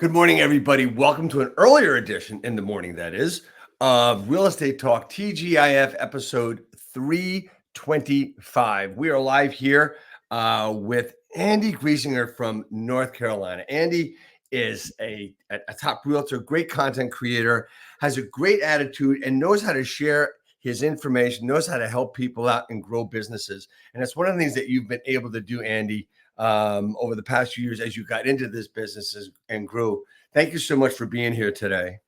Good morning, everybody. Welcome to an earlier edition in the morning, that is, of Real Estate Talk TGIF episode 325. We are live here with Andy Griesinger from North Carolina. Andy is a top realtor, great content creator, has a great attitude, and knows how to share his information, knows how to help people out and grow businesses. And it's one of the things that you've been able to do, Andy, over the past few years as you got into this business and grew. Thank you so much for being here today.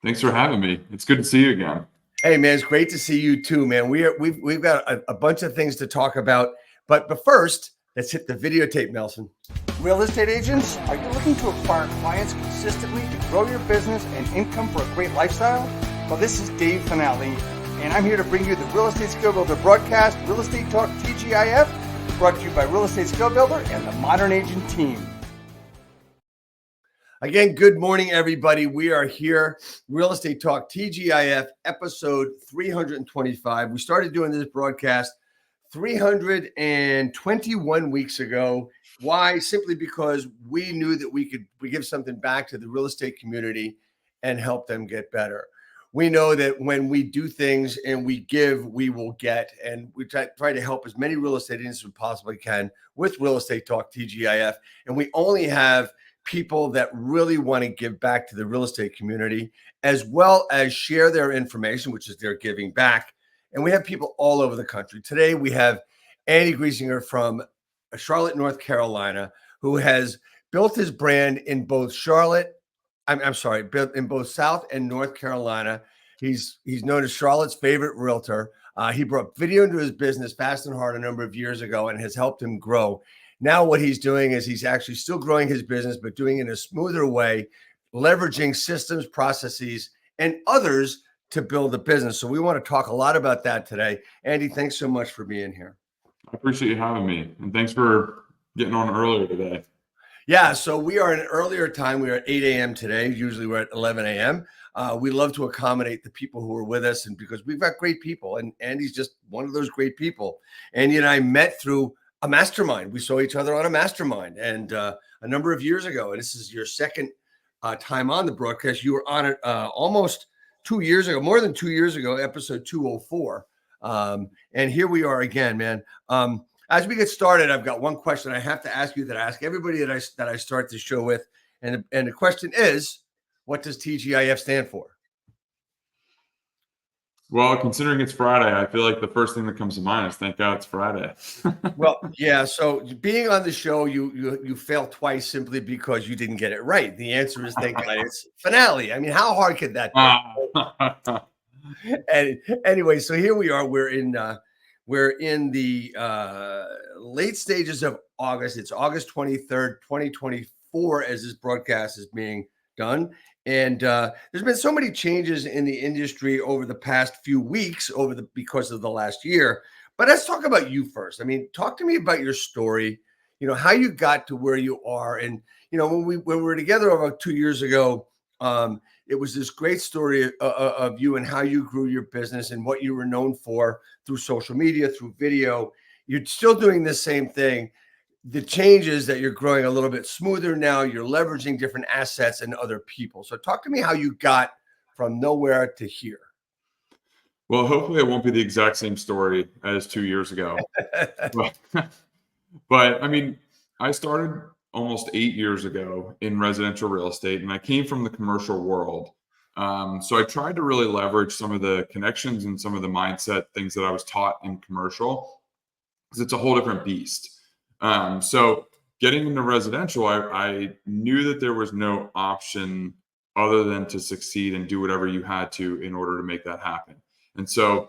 Thanks for having me. It's good to see you again. Hey, man, it's great to see you too, man. We've got a bunch of things to talk about, but first, let's hit the videotape, Nelson. Real estate agents, are you looking to acquire clients consistently to grow your business and income for a great lifestyle? Well, this is Dave Finale, and I'm here to bring you the Real Estate Skill Builder broadcast, Real Estate Talk TGIF, brought to you by Real Estate Skill Builder and the Modern Agent team. Again, good morning, everybody. We are here, Real Estate Talk TGIF, episode 325. We started doing this broadcast 321 weeks ago. Why? Simply because we knew that we give something back to the real estate community and help them get better. We know that when we do things and we give, we will get. And we try to help as many real estate agents as we possibly can with Real Estate Talk TGIF. And we only have people that really want to give back to the real estate community, as well as share their information, which is their giving back. And we have people all over the country. Today, we have Andy Griesinger from Charlotte, North Carolina, who has built his brand in both built in both South and North Carolina. He's known as Charlotte's favorite realtor. He brought video into his business fast and hard a number of years ago and has helped him grow. Now what he's doing is he's actually still growing his business, but doing it in a smoother way, leveraging systems, processes, and others to build a business. So we want to talk a lot about that today. Andy, thanks so much for being here. I appreciate you having me. And thanks for getting on earlier today. Yeah, so we are in an earlier time. We are at 8 a.m. today. Usually we're at 11 a.m. We love to accommodate the people who are with us, and because we've got great people, and Andy's just one of those great people. Andy and I met through a mastermind. We saw each other on a mastermind and a number of years ago. And this is your second time on the broadcast. You were on it almost 2 years ago, more than 2 years ago, episode 204. And here we are again, man. As we get started, I've got one question I have to ask you that I ask everybody that I start the show with. And the question is, what does TGIF stand for? Well, considering it's Friday, I feel like the first thing that comes to mind is thank God it's Friday. Well, yeah. So being on the show, you failed twice simply because you didn't get it right. The answer is thank God it's finale. I mean, how hard could that be? And anyway, so here we are. We're in the late stages of August. It's August 23rd, 2024, as this broadcast is being done. And there's been so many changes in the industry over the past few weeks because of the last year. But let's talk about you first. I mean, talk to me about your story, how you got to where you are. And, when we were together about 2 years ago, it was this great story of you and how you grew your business and what you were known for through social media, through video. You're still doing the same thing. The change is that you're growing a little bit smoother now. You're leveraging different assets and other people. So talk to me how you got from nowhere to here. Well, hopefully it won't be the exact same story as 2 years ago. but I mean, I started almost 8 years ago in residential real estate, and I came from the commercial world. So I tried to really leverage some of the connections and some of the mindset things that I was taught in commercial, because it's a whole different beast. So getting into residential, I knew that there was no option other than to succeed and do whatever you had to in order to make that happen. And so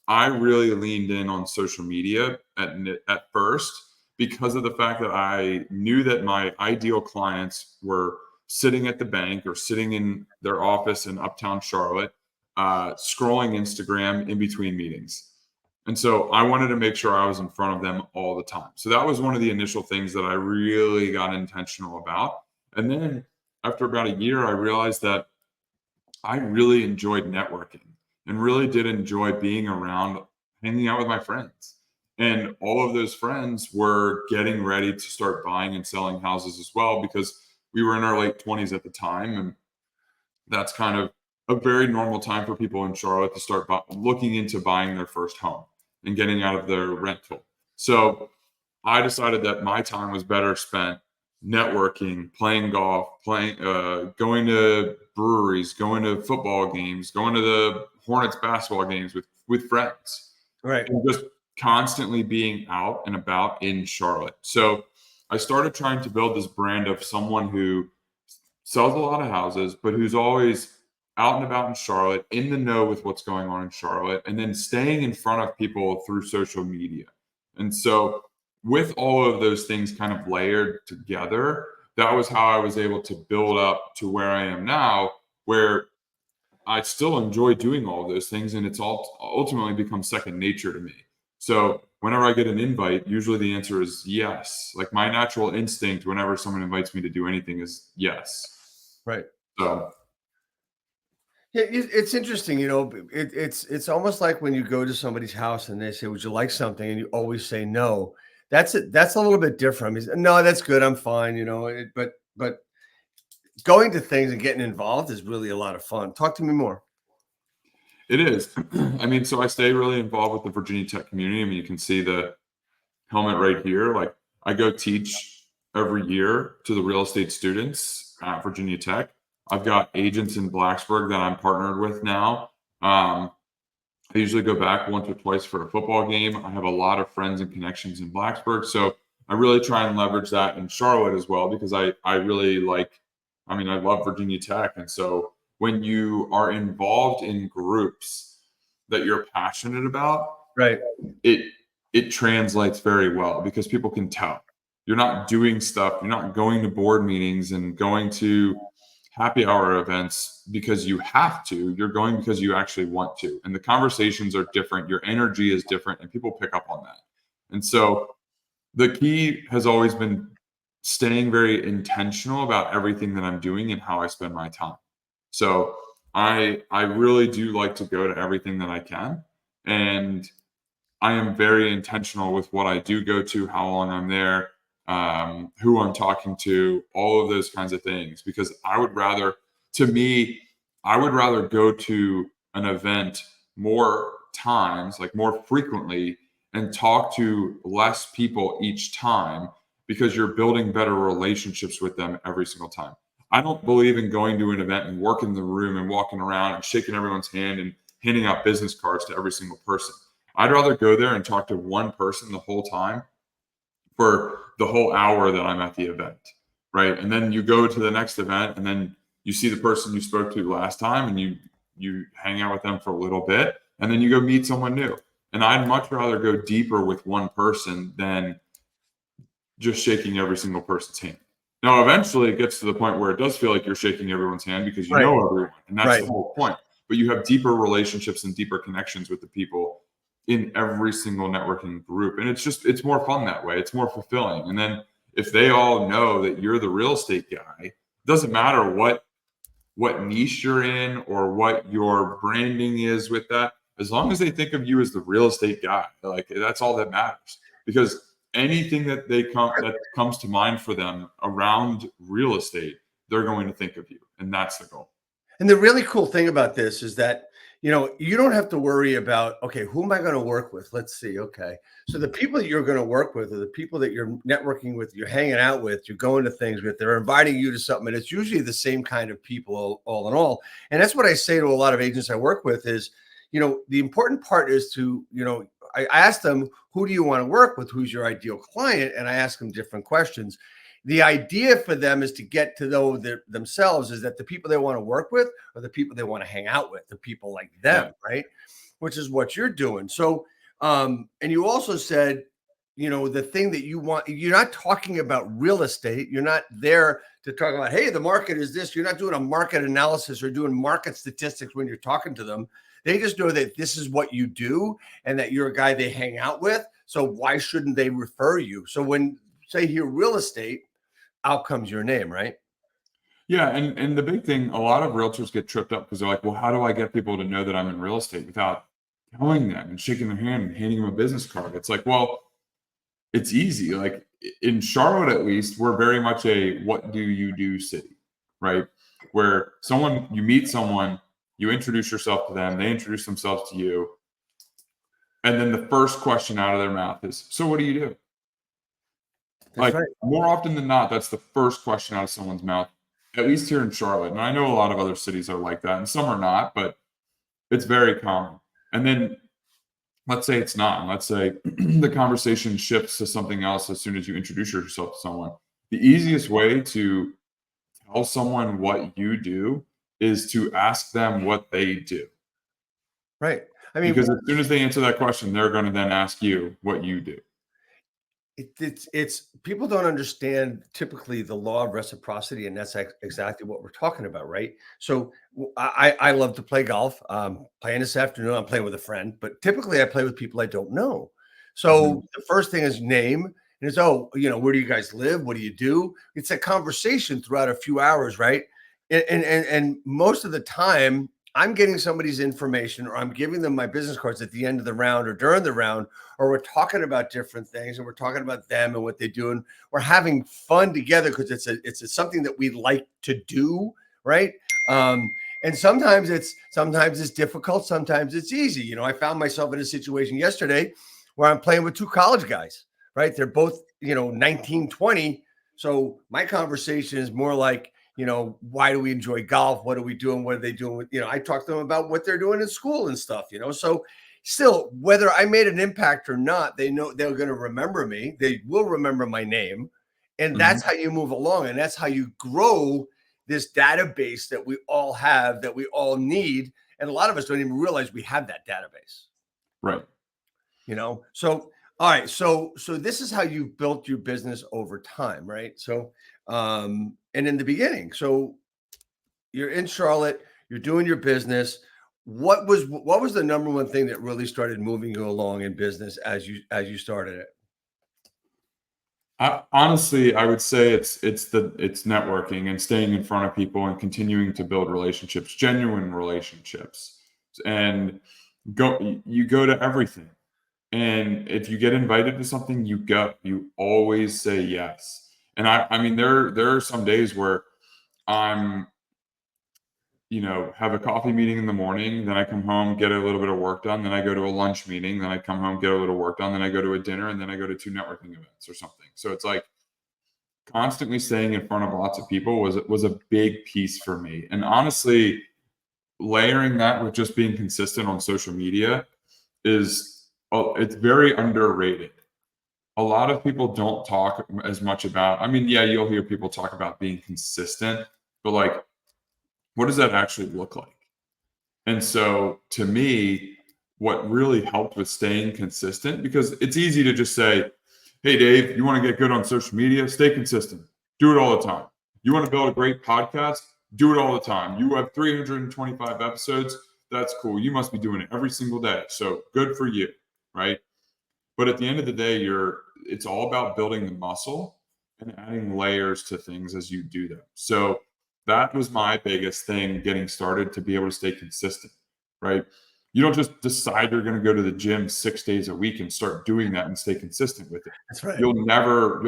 I really leaned in on social media at first, because of the fact that I knew that my ideal clients were sitting at the bank or sitting in their office in Uptown Charlotte, scrolling Instagram in between meetings. And so I wanted to make sure I was in front of them all the time. So that was one of the initial things that I really got intentional about. And then after about a year, I realized that I really enjoyed networking and really did enjoy being around, hanging out with my friends. And all of those friends were getting ready to start buying and selling houses as well, because we were in our late 20s at the time, and that's kind of a very normal time for people in Charlotte to start looking into buying their first home and getting out of their rental. So I decided that my time was better spent networking, playing golf, going to breweries, going to football games, going to the Hornets basketball games with friends, Right. and just constantly being out and about in Charlotte. So I started trying to build this brand of someone who sells a lot of houses, but who's always out and about in Charlotte, in the know with what's going on in Charlotte, and then staying in front of people through social media. And so with all of those things kind of layered together, that was how I was able to build up to where I am now, where I still enjoy doing all of those things, and it's all ultimately become second nature to me. So whenever I get an invite, usually the answer is yes. Like my natural instinct whenever someone invites me to do anything is yes. Right. So yeah, it's interesting, it's almost like when you go to somebody's house and they say, "Would you like something?" and you always say no. That's a little bit different. No, that's good. I'm fine. But going to things and getting involved is really a lot of fun. Talk to me more. it is. I mean, so I stay really involved with the Virginia Tech community. I mean, you can see the helmet right here. Like I go teach every year to the real estate students at Virginia Tech. I've got agents in Blacksburg that I'm partnered with now. I usually go back once or twice for a football game. I have a lot of friends and connections in Blacksburg. So I really try and leverage that in Charlotte as well, because I really I love Virginia Tech. And so when you are involved in groups that you're passionate about, Right. it translates very well because people can tell. You're not doing stuff, you're not going to board meetings and going to happy hour events because you have to. You're going because you actually want to. And the conversations are different, your energy is different, and people pick up on that. And so the key has always been staying very intentional about everything that I'm doing and how I spend my time. So I really do like to go to everything that I can. And I am very intentional with what I do go to, how long I'm there, who I'm talking to, all of those kinds of things. Because I would rather go to an event more times, like more frequently, and talk to less people each time, because you're building better relationships with them every single time. I don't believe in going to an event and working the room and walking around and shaking everyone's hand and handing out business cards to every single person. I'd rather go there and talk to one person the whole time for the whole hour that I'm at the event, right? And then you go to the next event and then you see the person you spoke to last time and you hang out with them for a little bit and then you go meet someone new. And I'd much rather go deeper with one person than just shaking every single person's hand. Now, eventually it gets to the point where it does feel like you're shaking everyone's hand because you know everyone, and that's the whole point. But you have deeper relationships and deeper connections with the people in every single networking group. And it's more fun that way. It's more fulfilling. And then if they all know that you're the real estate guy, it doesn't matter what niche you're in or what your branding is with that, as long as they think of you as the real estate guy, like that's all that matters. Because anything that comes to mind for them around real estate, they're going to think of you. And that's the goal. And the really cool thing about this is that, you don't have to worry about, okay, who am I going to work with? Let's see. Okay. So the people that you're going to work with are the people that you're networking with, you're hanging out with, you're going to things with, they're inviting you to something. And it's usually the same kind of people all in all. And that's what I say to a lot of agents I work with is, the important part is to, I ask them, who do you want to work with? Who's your ideal client? And I ask them different questions. The idea for them is to get to know themselves is that the people they want to work with are the people they want to hang out with, the people like them, right? Which is what you're doing. So, and you also said, the thing that you want, you're not talking about real estate. You're not there to talk about, hey, the market is this. You're not doing a market analysis or doing market statistics when you're talking to them. They just know that this is what you do and that you're a guy they hang out with. So why shouldn't they refer you? So when say here real estate, out comes your name, right? Yeah. And the big thing, a lot of realtors get tripped up because they're like, well, how do I get people to know that I'm in real estate without telling them and shaking their hand and handing them a business card? It's like, well, it's easy. Like in Charlotte, at least, we're very much a what do you do city, right? Where you meet someone, you introduce yourself to them, they introduce themselves to you. And then the first question out of their mouth is, so what do you do? That's right. More often than not, that's the first question out of someone's mouth, at least here in Charlotte. And I know a lot of other cities are like that, and some are not, but it's very common. And then let's say it's not. And let's say the conversation shifts to something else as soon as you introduce yourself to someone. The easiest way to tell someone what you do is to ask them what they do. Right. I mean, Because as soon as they answer that question, they're going to then ask you what you do. it's people don't understand typically the law of reciprocity, and that's exactly what we're talking about, right? So I love to play golf. Playing this afternoon, I'm playing with a friend, but typically I play with people I don't know. So the first thing is name, and it's where do you guys live? What do you do? It's a conversation throughout a few hours, right? And most of the time, I'm getting somebody's information, or I'm giving them my business cards at the end of the round or during the round, or we're talking about different things, and we're talking about them and what they do, and we're having fun together because it's something that we like to do, right? And sometimes it's difficult, sometimes it's easy. I found myself in a situation yesterday where I'm playing with two college guys, right? They're both 19, 20. So my conversation is more like, why do we enjoy golf? What are we doing? What are they doing? I talk to them about what they're doing in school and stuff, so still, whether I made an impact or not, they know they're going to remember me. They will remember my name. And that's how you move along. And that's how you grow this database that we all have, that we all need. And a lot of us don't even realize we have that database. Right. So, all right. So this is how you've built your business over time, right? So, and in the beginning, so you're in Charlotte, you're doing your business. What was the number one thing that really started moving you along in business as you started it? Honestly, I would say it's networking and staying in front of people and continuing to build relationships, genuine relationships, and you go to everything. And if you get invited to something, you always say yes. And I mean, there are some days where I'm, have a coffee meeting in the morning, then I come home, get a little bit of work done, then I go to a lunch meeting, then I come home, get a little work done, then I go to a dinner, and then I go to 2 networking events or something. So it's like constantly staying in front of lots of people was a big piece for me. And honestly, layering that with just being consistent on social media it's very underrated. A lot of people don't talk as much about, you'll hear people talk about being consistent, but what does that actually look like? And so to me, what really helped with staying consistent, because it's easy to just say, hey, Dave, you want to get good on social media? Stay consistent. Do it all the time. You want to build a great podcast? Do it all the time. You have 325 episodes. That's cool. You must be doing it every single day. So good for you, right? But at the end of the day, it's all about building the muscle and adding layers to things as you do them. So that was my biggest thing getting started, to be able to stay consistent, right? You don't just decide you're going to go to the gym 6 days a week and start doing that and stay consistent with it. That's right. You'll never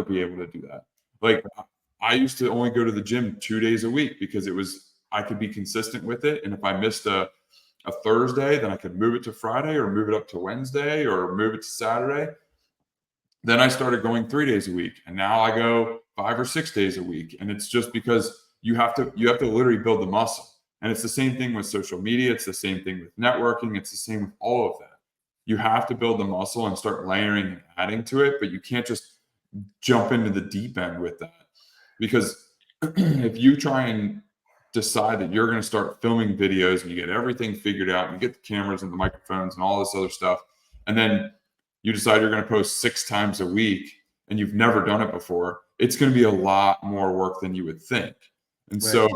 be able to do that. Like, I used to only go to the gym 2 days a week because I could be consistent with it. And if I missed a Thursday, then I could move it to Friday or move it up to Wednesday or move it to Saturday. Then I started going 3 days a week, and now I go 5 or 6 days a week. And it's just because you have to literally build the muscle. And it's the same thing with social media. It's the same thing with networking. It's the same with all of that. You have to build the muscle and start layering and adding to it, but you can't just jump into the deep end with that. Because if you try and decide that you're going to start filming videos and you get everything figured out and you get the cameras and the microphones and all this other stuff, and then you decide you're going to post 6 times a week and you've never done it before, it's going to be a lot more work than you would think. And Right. So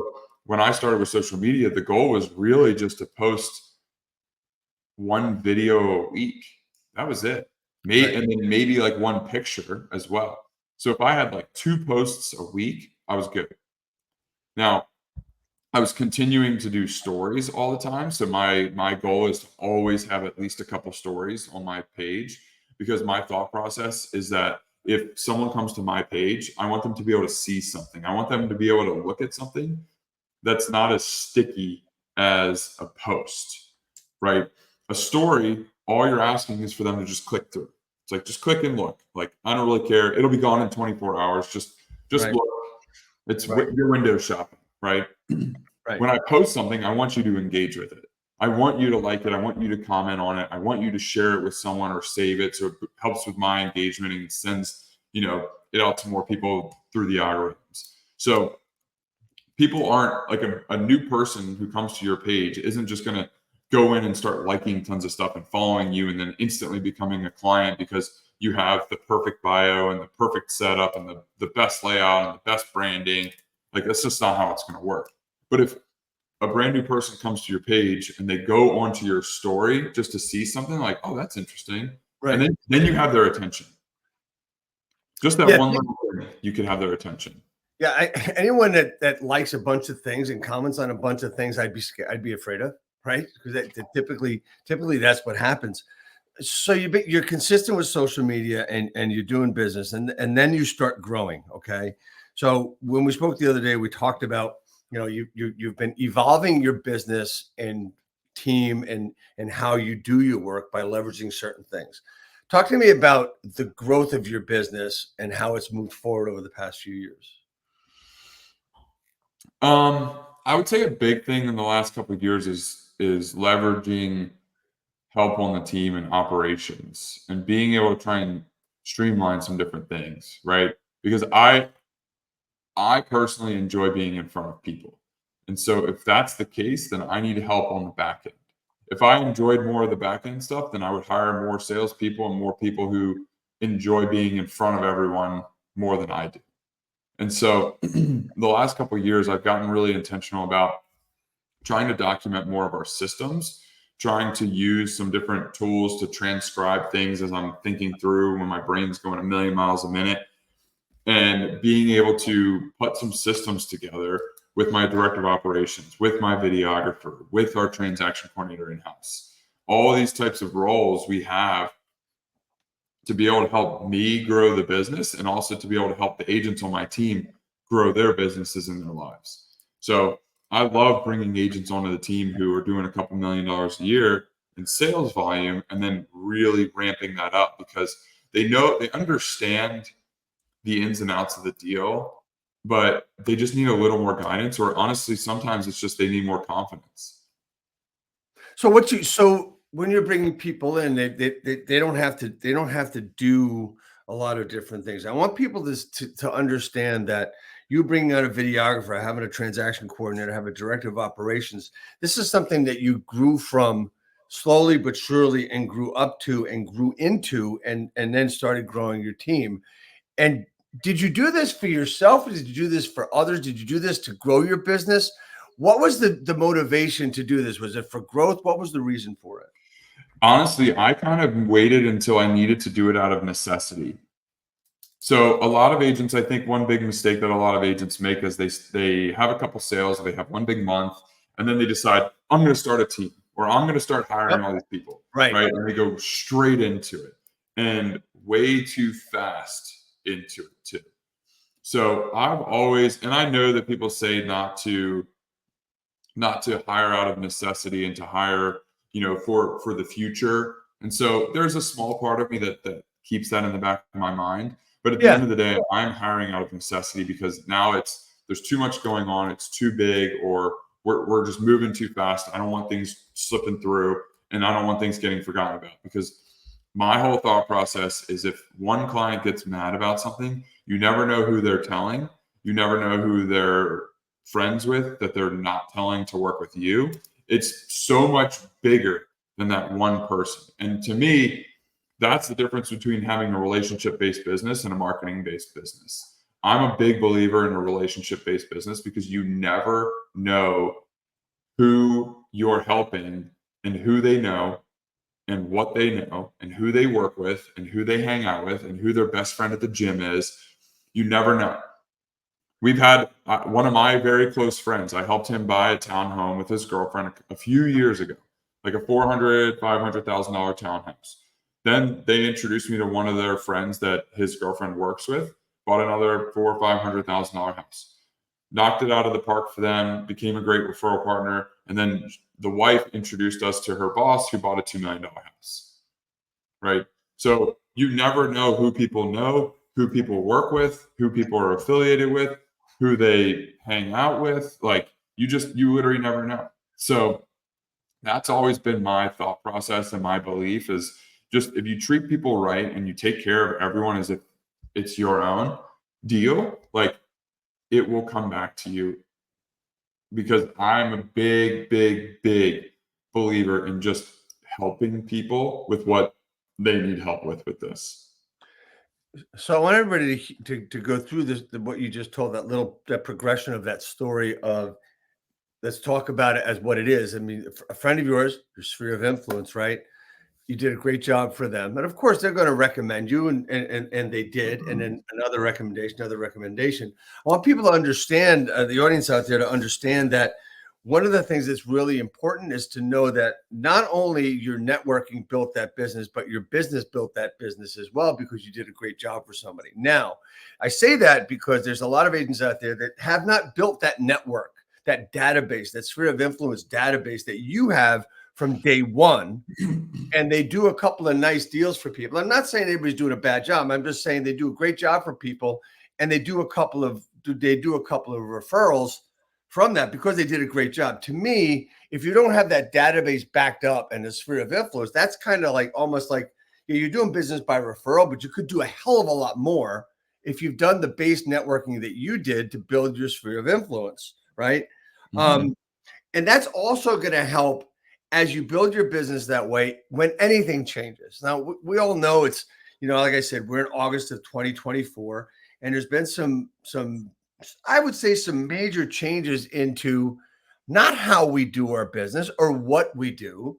when I started with social media, the goal was really just to post 1 video a week. That was it. Right. And then maybe 1 picture as well. So if I had 2 posts a week, I was good. Now, I was continuing to do stories all the time. So my goal is to always have at least a couple stories on my page, because my thought process is that if someone comes to my page, I want them to be able to see something. I want them to be able to look at something that's not as sticky as a post, right? A story, all you're asking is for them to just click through. It's like, just click and look. Like, I don't really care. It'll be gone in 24 hours. Just Right. look. It's Right. your window shopping, right? Right. When I post something, I want you to engage with it. I want you to like it. I want you to comment on it. I want you to share it with someone or save it so it helps with my engagement and sends, it out to more people through the algorithms. So people aren't like a new person who comes to your page isn't just going to go in and start liking tons of stuff and following you and then instantly becoming a client because you have the perfect bio and the perfect setup and the best layout and the best branding. Like, that's just not how it's going to work. But if a brand new person comes to your page and they go onto your story just to see something like, oh, that's interesting. Right. And then you have their attention. Just that one little thing, you can have their attention. Yeah. Anyone that likes a bunch of things and comments on a bunch of things, I'd be scared. I'd be afraid of, right? Because that typically that's what happens. So you're consistent with social media and you're doing business and then you start growing. Okay. So when we spoke the other day, we talked about, you've been evolving your business and team and how you do your work by leveraging certain things. Talk to me about the growth of your business and how it's moved forward over the past few years. I would say a big thing in the last couple of years is leveraging help on the team and operations and being able to try and streamline some different things, right? Because I personally enjoy being in front of people. And so if that's the case, then I need help on the back end. If I enjoyed more of the back end stuff, then I would hire more salespeople and more people who enjoy being in front of everyone more than I do. And so the last couple of years, I've gotten really intentional about trying to document more of our systems, trying to use some different tools to transcribe things as I'm thinking through when my brain's going a million miles a minute, and being able to put some systems together with my director of operations, with my videographer, with our transaction coordinator in-house. All of these types of roles we have to be able to help me grow the business and also to be able to help the agents on my team grow their businesses and their lives. So I love bringing agents onto the team who are doing a couple $1 million a year in sales volume and then really ramping that up because they understand the ins and outs of the deal, but they just need a little more guidance, or honestly, sometimes it's just they need more confidence. So when you're bringing people in, they don't have to do a lot of different things. I want people to understand that you bringing out a videographer, having a transaction coordinator, have a director of operations. This is something that you grew from slowly but surely and grew up to and grew into and then started growing your team. And did you do this for yourself? Did you do this for others? Did you do this to grow your business? What was the motivation to do this? Was it for growth? What was the reason for it? Honestly, I kind of waited until I needed to do it out of necessity. So a lot of agents, I think one big mistake that a lot of agents make is they have a couple sales, they have one big month, and then they decide, I'm going to start a team or I'm going to start hiring all these people. Right. And they go straight into it and way too fast into it too. So I've always, and I know that people say not to hire out of necessity and to hire, for the future. And so there's a small part of me that keeps that in the back of my mind. But at the end of the day, I'm hiring out of necessity because now there's too much going on. It's too big, or we're just moving too fast. I don't want things slipping through, and I don't want things getting forgotten about, because my whole thought process is if one client gets mad about something, you never know who they're telling. You never know who they're friends with that they're not telling to work with you. It's so much bigger than that one person. And to me, that's the difference between having a relationship-based business and a marketing-based business. I'm a big believer in a relationship-based business because you never know who you're helping and who they know and what they know and who they work with and who they hang out with and who their best friend at the gym is. You never know. We've had one of my very close friends, I helped him buy a townhome with his girlfriend a few years ago, like a $400,000, $500,000 townhouse. Then they introduced me to one of their friends that his girlfriend works with, bought another $400,000 or $500,000 house, knocked it out of the park for them, became a great referral partner. And then the wife introduced us to her boss, who bought a $2 million house, right? So you never know, who people work with, who people are affiliated with, who they hang out with. Like, you literally never know. So that's always been my thought process, and my belief is, just if you treat people right and you take care of everyone as if it's your own deal, like, it will come back to you. Because I'm a big, big, big believer in just helping people with what they need help with this. So I want everybody to go through this, what you just told, that progression of that story of, let's talk about it as what it is. I mean, a friend of yours, your sphere of influence, right? You did a great job for them. And of course, they're going to recommend you, and they did. And then another recommendation. I want people to understand, the audience out there to understand that one of the things that's really important is to know that not only your networking built that business, but your business built that business as well, because you did a great job for somebody. Now, I say that because there's a lot of agents out there that have not built that network, that database, that sphere of influence database that you have from day one. And they do a couple of nice deals for people. I'm not saying everybody's doing a bad job. I'm just saying they do a great job for people, and they do a couple of referrals from that because they did a great job. To me, if you don't have that database backed up and a sphere of influence, that's kind of like, almost like, you're doing business by referral, but you could do a hell of a lot more if you've done the base networking that you did to build your sphere of influence, right? And that's also going to help as you build your business that way when anything changes. Now, we all know it's, like I said, we're in August of 2024, and there's been some I would say some major changes into not how we do our business or what we do,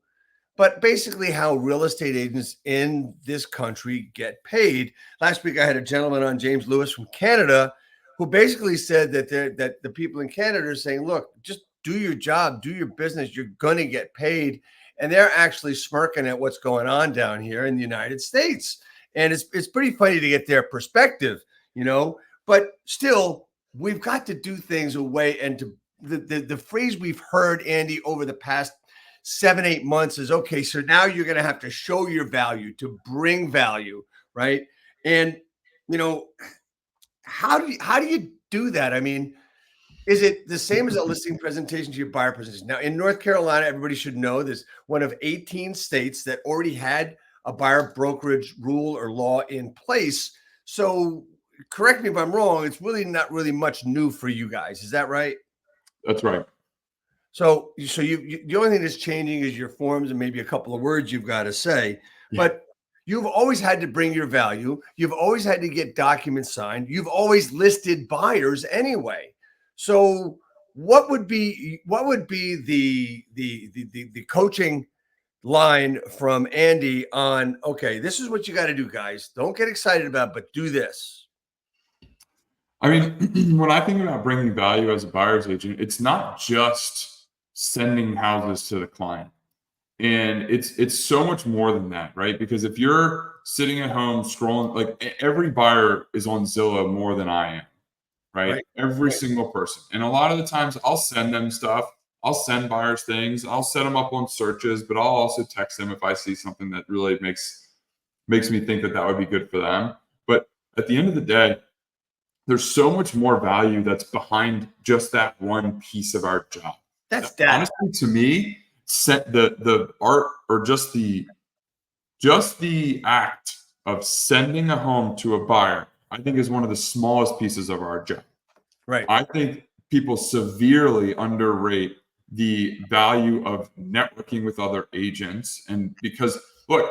but basically how real estate agents in this country get paid. Last week, I had a gentleman on, James Lewis from Canada, who basically said that the people in Canada are saying, look, just do your job, do your business, you're going to get paid. And they're actually smirking at what's going on down here in the United States. And it's pretty funny to get their perspective, but still, we've got to do things away. And to the phrase we've heard, Andy, over the past 7-8 months is, okay, so now you're going to have to show your value, to bring value, right? And, how do you do that? I mean, is it the same as a listing presentation to your buyer presentation? Now, in North Carolina, everybody should know this, one of 18 states that already had a buyer brokerage rule or law in place. So correct me if I'm wrong, it's really not really much new for you guys. Is that right? That's right. So you the only thing that's changing is your forms and maybe a couple of words you've got to say. Yeah. But you've always had to bring your value. You've always had to get documents signed. You've always listed buyers anyway. So what would be the coaching line from Andy on, okay, this is what you got to do, guys. Don't get excited about it, but do this. I mean, when I think about bringing value as a buyer's agent, it's not just sending houses to the client. And it's so much more than that, right? Because if you're sitting at home scrolling, like, every buyer is on Zillow more than I am. Right? Every single person. And a lot of the times I'll send them stuff. I'll send buyers things. I'll set them up on searches, but I'll also text them if I see something that really makes me think that would be good for them. But at the end of the day, there's so much more value that's behind just that one piece of our job. That's honestly, to me, set the art, or just the act of sending a home to a buyer, I think, is one of the smallest pieces of our job. Right. I think people severely underrate the value of networking with other agents. And because, look,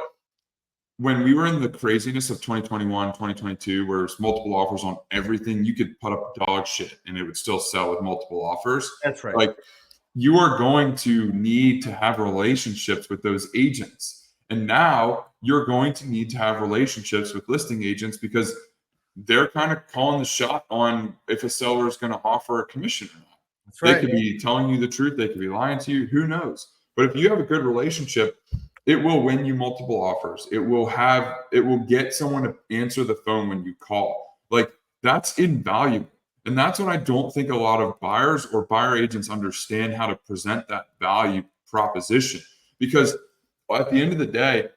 when we were in the craziness of 2021, 2022, where there's multiple offers on everything, you could put up dog shit and it would still sell with multiple offers. That's right. Like, you are going to need to have relationships with those agents. And now you're going to need to have relationships with listing agents, because they're kind of calling the shot on if a seller is going to offer a commission or not. That's right. They could be telling you the truth. They could be lying to you. Who knows? But if you have a good relationship it will win you multiple offers. It will get someone to answer the phone when you call. Like, that's invaluable. And that's what I don't think a lot of buyers or buyer agents understand, how to present that value proposition. Because at the end of the day,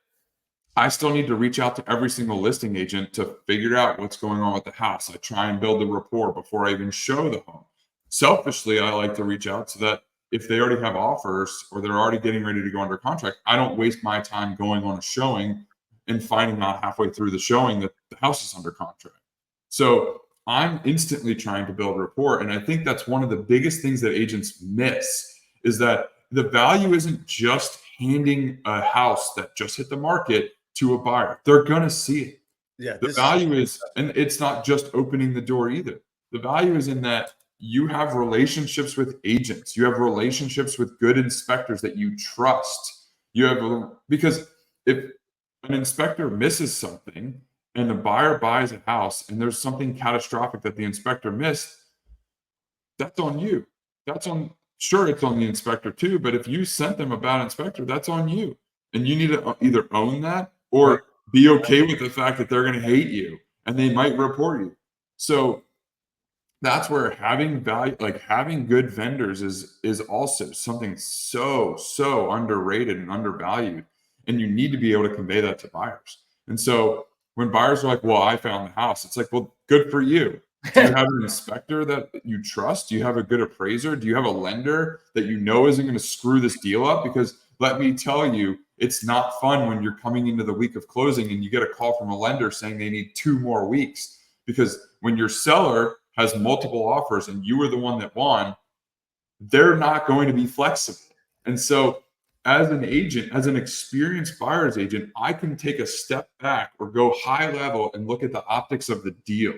I still need to reach out to every single listing agent to figure out what's going on with the house. I try and build the rapport before I even show the home. Selfishly, I like to reach out so that if they already have offers or they're already getting ready to go under contract, I don't waste my time going on a showing and finding out halfway through the showing that the house is under contract. So I'm instantly trying to build rapport. And I think that's one of the biggest things that agents miss, is that the value isn't just handing a house that just hit the market to a buyer. They're going to see it. Yeah. The value is, and it's not just opening the door either. The value is in that you have relationships with agents. You have relationships with good inspectors that you trust. Because if an inspector misses something and the buyer buys a house and there's something catastrophic that the inspector missed, that's on you. Sure, it's on the inspector too, but if you sent them a bad inspector, that's on you. And you need to either own that or be okay with the fact that they're going to hate you and they might report you. So that's where having value, like having good vendors, is also something so underrated and undervalued. And you need to be able to convey that to buyers. And so when buyers are like, well, I found the house, it's like, well, good for you. Do you have an inspector that you trust? Do you have a good appraiser? Do you have a lender that you know isn't going to screw this deal up? Because let me tell you, it's not fun when you're coming into the week of closing and you get a call from a lender saying they need 2 more weeks. Because when your seller has multiple offers and you were the one that won, they're not going to be flexible. And so as an agent, as an experienced buyer's agent, I can take a step back or go high level and look at the optics of the deal.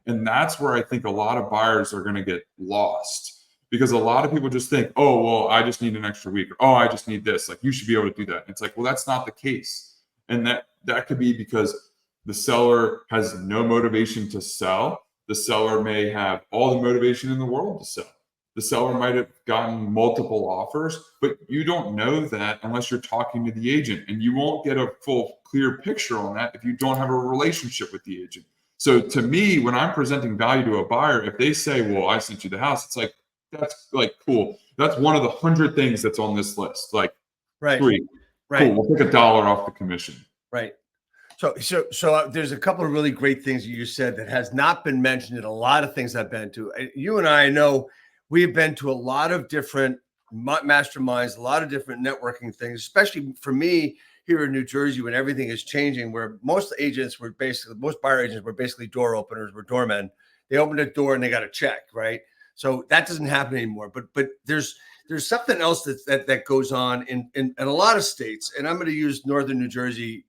And that's where I think a lot of buyers are going to get lost, because a lot of people just think, oh, well, I just need an extra week, or, oh, I just need this. Like, you should be able to do that. And it's like, well, that's not the case. And that could be because the seller has no motivation to sell. The seller may have all the motivation in the world to sell. The seller might have gotten multiple offers, but you don't know that unless you're talking to the agent, and you won't get a full, clear picture on that if you don't have a relationship with the agent. So to me, when I'm presenting value to a buyer, if they say, well, I sent you the house, it's like, that's like, cool. That's one of the 100 things that's on this list. Like, sweet. Cool. We'll take $1 off the commission. Right. So there's a couple of really great things you said that has not been mentioned in a lot of things I've been to. You and I know we have been to a lot of different masterminds, a lot of different networking things, especially for me here in New Jersey, when everything is changing, where most buyer agents were basically door openers, were doormen. They opened a door and they got a check, right? So that doesn't happen anymore. But there's something else that goes on in a lot of states, and I'm going to use northern New Jersey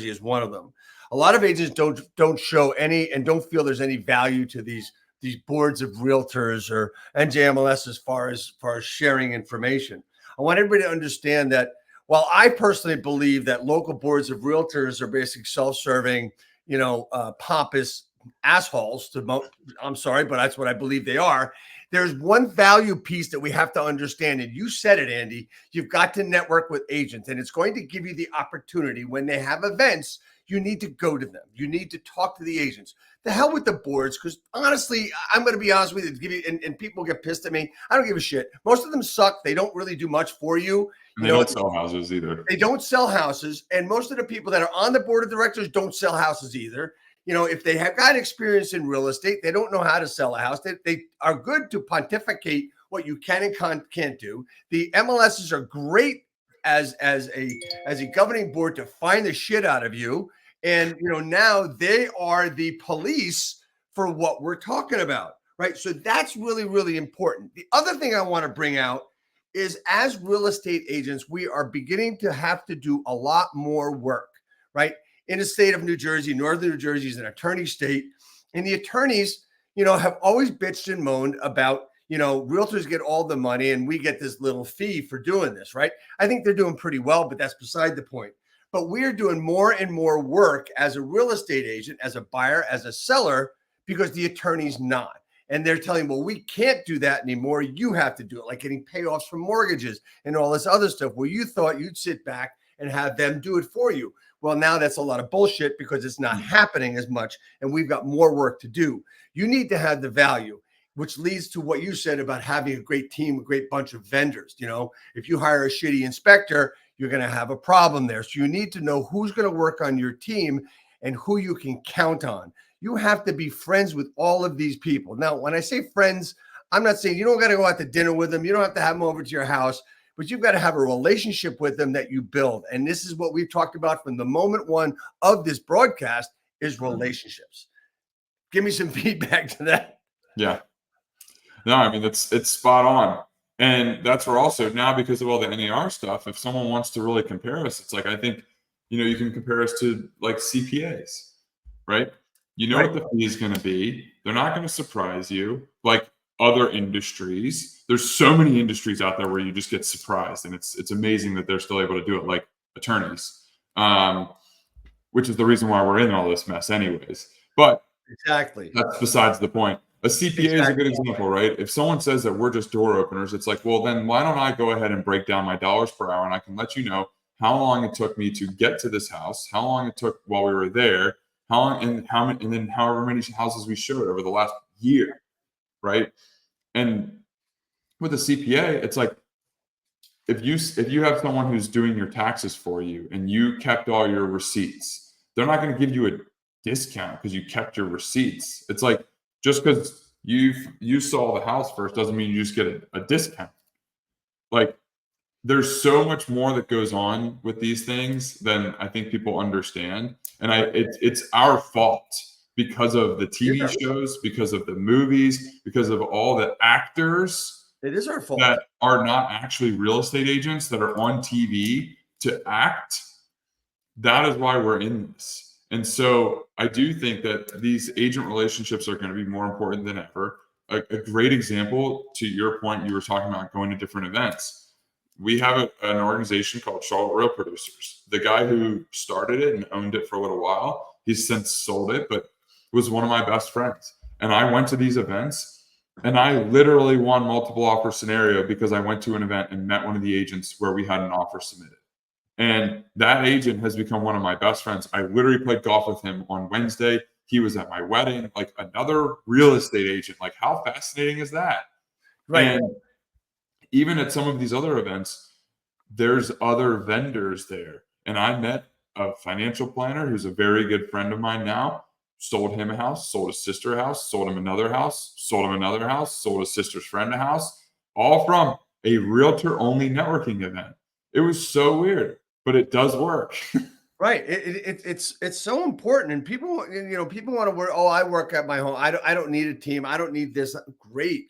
as one of them. A lot of agents don't show any and don't feel there's any value to these boards of realtors or NJMLS as far as sharing information. I want everybody to understand that while I personally believe that local boards of realtors are basically self-serving, pompous assholes, I'm sorry, but that's what I believe they are. There's one value piece that we have to understand. And you said it, Andy, you've got to network with agents, and it's going to give you the opportunity when they have events. You need to go to them. You need to talk to the agents. The hell with the boards, because honestly, I'm going to be honest with you, and people get pissed at me. I don't give a shit. Most of them suck. They don't really do much for you. And they don't sell houses either. They don't sell houses. And most of the people that are on the board of directors don't sell houses either. If they have got experience in real estate, they don't know how to sell a house. They are good to pontificate what you can and can't do. The MLSs are great as a governing board to find the shit out of you. And, now they are the police for what we're talking about, right? So that's really, really important. The other thing I want to bring out is, as real estate agents, we are beginning to have to do a lot more work, right? In the state of New Jersey, northern New Jersey is an attorney state, and the attorneys, have always bitched and moaned about, realtors get all the money and we get this little fee for doing this, right? I think they're doing pretty well, but that's beside the point. But we're doing more and more work as a real estate agent, as a buyer, as a seller, because the attorney's not. And they're telling, well, we can't do that anymore. You have to do it, like getting payoffs from mortgages and all this other stuff, where you thought you'd sit back and have them do it for you. Well, now that's a lot of bullshit because it's not happening as much and we've got more work to do. You need to have the value, which leads to what you said about having a great team, a great bunch of vendors. You know, if you hire a shitty inspector, you're going to have a problem there. So you need to know who's going to work on your team and who you can count on. You have to be friends with all of these people. Now, when I say friends, I'm not saying you don't got to go out to dinner with them. You don't have to have them over to your house, but you've got to have a relationship with them that you build. And this is what we've talked about from the moment one of this broadcast is relationships. Give me some feedback to that. Yeah. No, I mean, it's spot on. And that's where also now, because of all the NAR stuff, if someone wants to really compare us, it's like, I think, you can compare us to like CPAs, right? You know Right. what the fee is going to be. They're not going to surprise you like other industries. There's so many industries out there where you just get surprised, and it's amazing that they're still able to do it, like attorneys, which is the reason why we're in all this mess anyways. But Exactly. that's besides the point. A CPA is a good example, right? If someone says that we're just door openers, it's like, well, then why don't I go ahead and break down my dollars per hour, and I can let you know how long it took me to get to this house, how long it took while we were there, how long, and then however many houses we showed over the last year, right? And with a CPA, it's like, if you have someone who's doing your taxes for you and you kept all your receipts, they're not going to give you a discount because you kept your receipts. It's like, just because you saw the house first doesn't mean you just get a discount. Like, there's so much more that goes on with these things than I think people understand. And it's our fault because of the TV shows, because of the movies, because of all the actors. It is our fault. That are not actually real estate agents that are on TV to act. That is why we're in this. And so I do think that these agent relationships are going to be more important than ever. A great example, to your point, you were talking about going to different events. We have an organization called Charlotte Real Producers. The guy who started it and owned it for a little while, he's since sold it, but was one of my best friends. And I went to these events, and I literally won multiple offer scenario because I went to an event and met one of the agents where we had an offer submitted. And that agent has become one of my best friends. I literally played golf with him on Wednesday. He was at my wedding, like another real estate agent. Like, how fascinating is that? Right. And even at some of these other events, there's other vendors there. And I met a financial planner who's a very good friend of mine now. Sold him a house, sold his sister a house, sold him another house, sold him another house, sold his sister's friend a house, all from a realtor-only networking event. It was so weird, but it does work. Right. It's so important. And people want to work. Oh, I work at my home. I don't need a team. I don't need this. Great.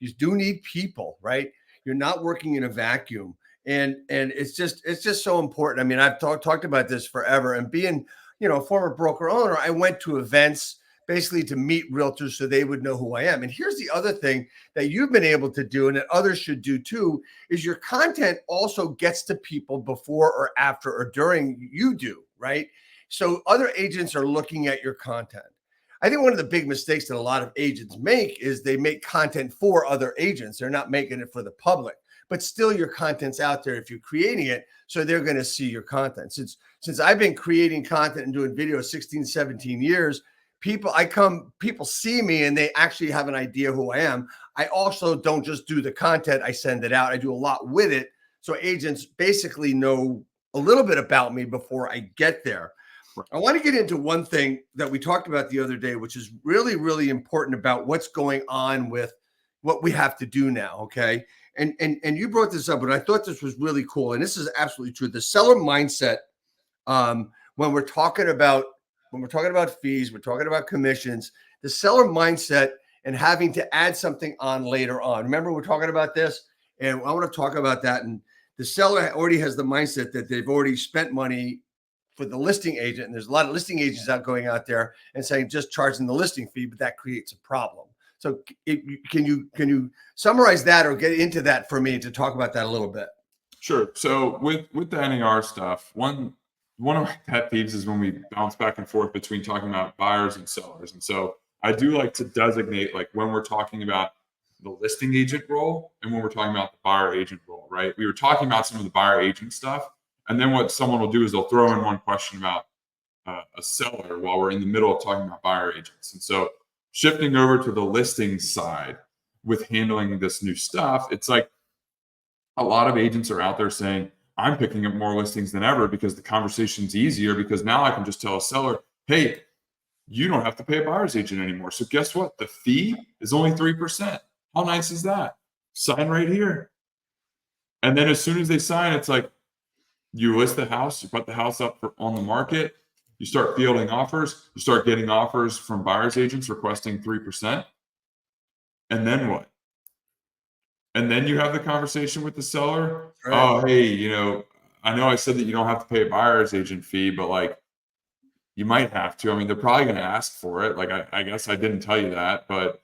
You do need people, right? You're not working in a vacuum. And it's just so important. I mean, I've talked about this forever, and being, a former broker owner, I went to events basically to meet realtors so they would know who I am. And here's the other thing that you've been able to do, and that others should do too, is your content also gets to people before or after or during you do, right? So other agents are looking at your content. I think one of the big mistakes that a lot of agents make is they make content for other agents. They're not making it for the public, but still your content's out there if you're creating it. So they're going to see your content. Since I've been creating content and doing videos 16, 17 years, people see me and they actually have an idea who I am. I also don't just do the content. I send it out. I do a lot with it. So agents basically know a little bit about me before I get there. I want to get into one thing that we talked about the other day, which is really, really important about what's going on with what we have to do now. Okay. And you brought this up, and I thought this was really cool. And this is absolutely true. The seller mindset, when we're talking about fees, we're talking about commissions, the seller mindset and having to add something on later on. Remember, we're talking about this, and I want to talk about that. And the seller already has the mindset that they've already spent money for the listing agent. And there's a lot of listing agents going out there and saying, just charging the listing fee, but that creates a problem. So can you summarize that or get into that for me to talk about that a little bit? Sure. So with the NAR stuff, one of my pet peeves is when we bounce back and forth between talking about buyers and sellers. And so I do like to designate, like, when we're talking about the listing agent role and when we're talking about the buyer agent role, right? We were talking about some of the buyer agent stuff. And then what someone will do is they'll throw in one question about a seller while we're in the middle of talking about buyer agents. And so shifting over to the listing side with handling this new stuff, it's like a lot of agents are out there saying, I'm picking up more listings than ever because the conversation's easier, because now I can just tell a seller, hey, you don't have to pay a buyer's agent anymore. So guess what? The fee is only 3%. How nice is that? Sign right here. And then as soon as they sign, it's like, you list the house, you put the house up on the market, you start fielding offers, you start getting offers from buyer's agents requesting 3%. And then what? And then you have the conversation with the seller. Right. Oh, hey, I know I said that you don't have to pay a buyer's agent fee, but like, you might have to. I mean, they're probably going to ask for it. Like, I guess I didn't tell you that, but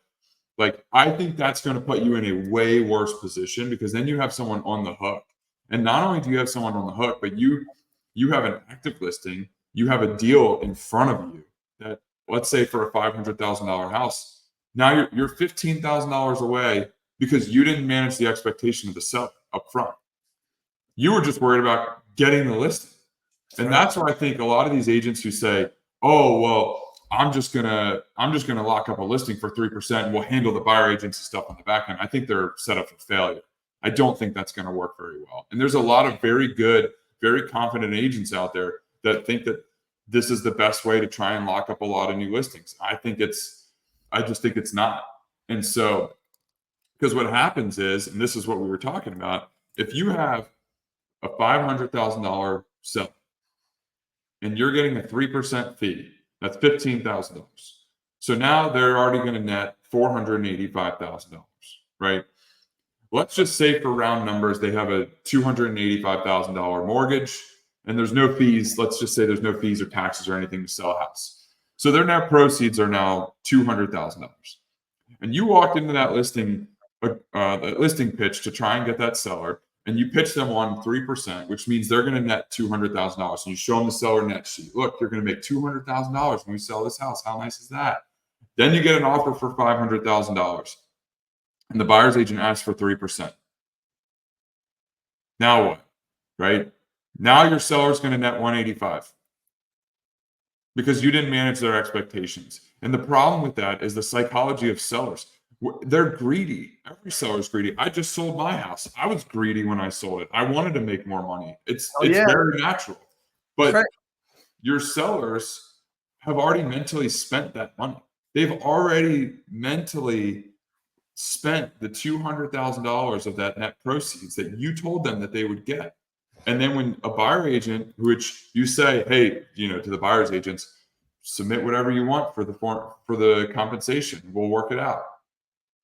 like, I think that's going to put you in a way worse position, because then you have someone on the hook. And not only do you have someone on the hook, but you have an active listing, you have a deal in front of you that, let's say for a $500,000 house, now you're $15,000 away because you didn't manage the expectation of the seller up front. You were just worried about getting the listing. And that's why I think a lot of these agents who say, oh, well, I'm just gonna lock up a listing for 3% and we'll handle the buyer agency stuff on the back end, I think they're set up for failure. I don't think that's going to work very well. And there's a lot of very good, very confident agents out there that think that this is the best way to try and lock up a lot of new listings. I just think it's not. And so, because what happens is, and this is what we were talking about, if you have a $500,000 seller and you're getting a 3% fee, that's $15,000. So now they're already going to net $485,000, right? Let's just say for round numbers, they have a $285,000 mortgage and there's no fees. Let's just say there's no fees or taxes or anything to sell a house. So their net proceeds are now $200,000. And you walked into that listing pitch to try and get that seller, and you pitch them on 3%, which means they're going to net $200,000. And you show them the seller net sheet. Look, you're going to make $200,000 when we sell this house. How nice is that? Then you get an offer for $500,000. And the buyer's agent asks for 3%. Now what? Right? Now your seller's going to net 185 because you didn't manage their expectations. And the problem with that is the psychology of sellers. They're greedy. Every seller's greedy. I just sold my house. I was greedy when I sold it. I wanted to make more money. It's very natural. But your sellers have already mentally spent that money. They've already mentally spent the $200,000 of that net proceeds that you told them that they would get. And then when a buyer agent, which you say, hey, to the buyer's agents, submit whatever you want for the compensation. We'll work it out.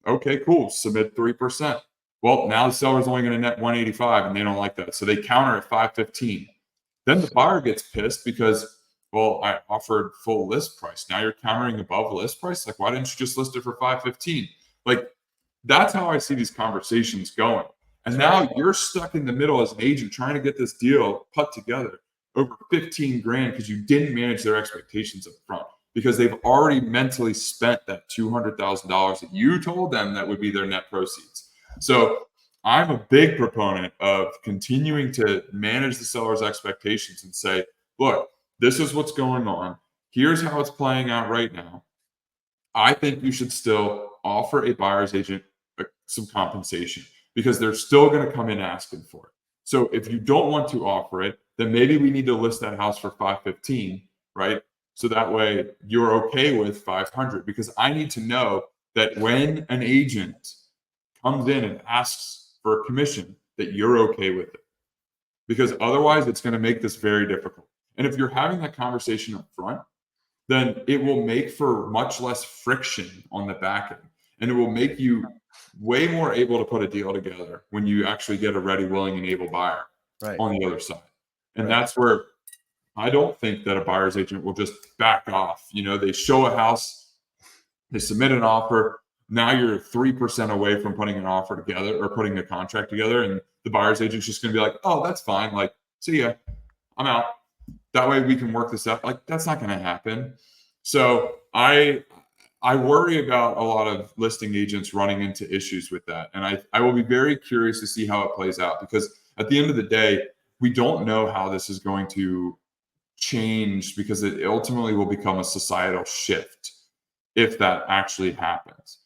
Okay, cool. Submit 3%. Well, now the seller's only going to net 185 and they don't like that. So they counter at 515. Then the buyer gets pissed because, well, I offered full list price. Now you're countering above list price. Like, why didn't you just list it for 515? Like, that's how I see these conversations going. And now you're stuck in the middle as an agent trying to get this deal put together over 15 grand because you didn't manage their expectations up front, because they've already mentally spent that $200,000 that you told them that would be their net proceeds. So I'm a big proponent of continuing to manage the seller's expectations and say, look, this is what's going on. Here's how it's playing out right now. I think you should still offer a buyer's agent some compensation because they're still going to come in asking for it. So if you don't want to offer it, then maybe we need to list that house for 515, right? So that way you're okay with 500, because I need to know that when an agent comes in and asks for a commission, that you're okay with it, because otherwise it's going to make this very difficult. And if you're having that conversation up front, then it will make for much less friction on the back end. And it will make you way more able to put a deal together when you actually get a ready, willing, and able buyer on the other side. And that's where I don't think that a buyer's agent will just back off. They show a house, they submit an offer. Now you're 3% away from putting an offer together or putting a contract together. And the buyer's agent's just going to be like, oh, that's fine. Like, see ya, I'm out. That way we can work this out. Like, that's not going to happen. So I worry about a lot of listing agents running into issues with that. And I will be very curious to see how it plays out, because at the end of the day, we don't know how this is going to change, because it ultimately will become a societal shift if that actually happens.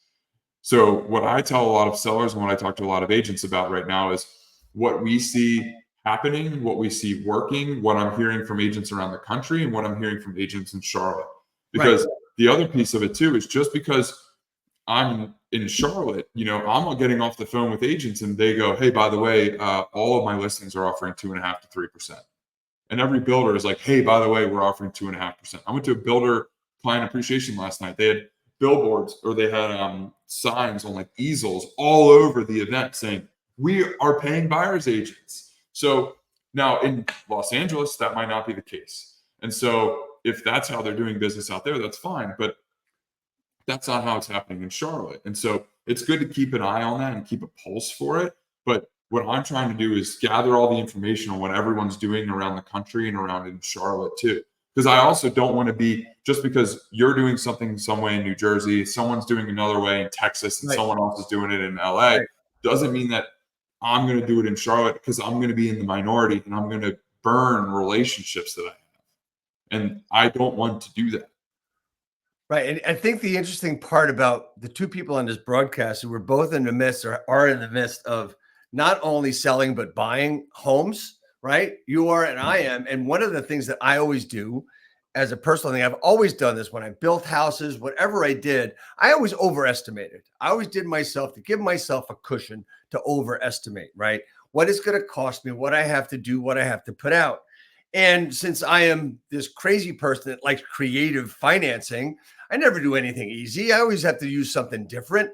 So what I tell a lot of sellers and what I talk to a lot of agents about right now is what we see happening, what we see working, what I'm hearing from agents around the country, and what I'm hearing from agents in Charlotte. Because the other piece of it too is, just because I'm in Charlotte, I'm not getting off the phone with agents and they go, hey, by the way, all of my listings are offering 2.5 to 3%. And every builder is like, hey, by the way, we're offering 2.5%. I went to a builder client appreciation last night. They had billboards, or they had signs on like easels all over the event saying, we are paying buyer's agents. So now in Los Angeles, that might not be the case. And so if that's how they're doing business out there, that's fine. But that's not how it's happening in Charlotte. And so it's good to keep an eye on that and keep a pulse for it. But what I'm trying to do is gather all the information on what everyone's doing around the country and around in Charlotte too. Because I also don't want to be, just because you're doing something some way in New Jersey, someone's doing another way in Texas, and someone else is doing it in LA, doesn't mean that I'm going to do it in Charlotte, because I'm going to be in the minority and I'm going to burn relationships that I have. And I don't want to do that. Right. And I think the interesting part about the two people on this broadcast who were both in the midst, or are in the midst of, not only selling, but buying homes, right? You are and I am. And one of the things that I always do as a personal thing, I've always done this when I built houses, whatever I did, I always overestimated. I always did myself to give myself a cushion to overestimate, right? What it's going to cost me, what I have to do, what I have to put out. And since I am this crazy person that likes creative financing, I never do anything easy. I always have to use something different.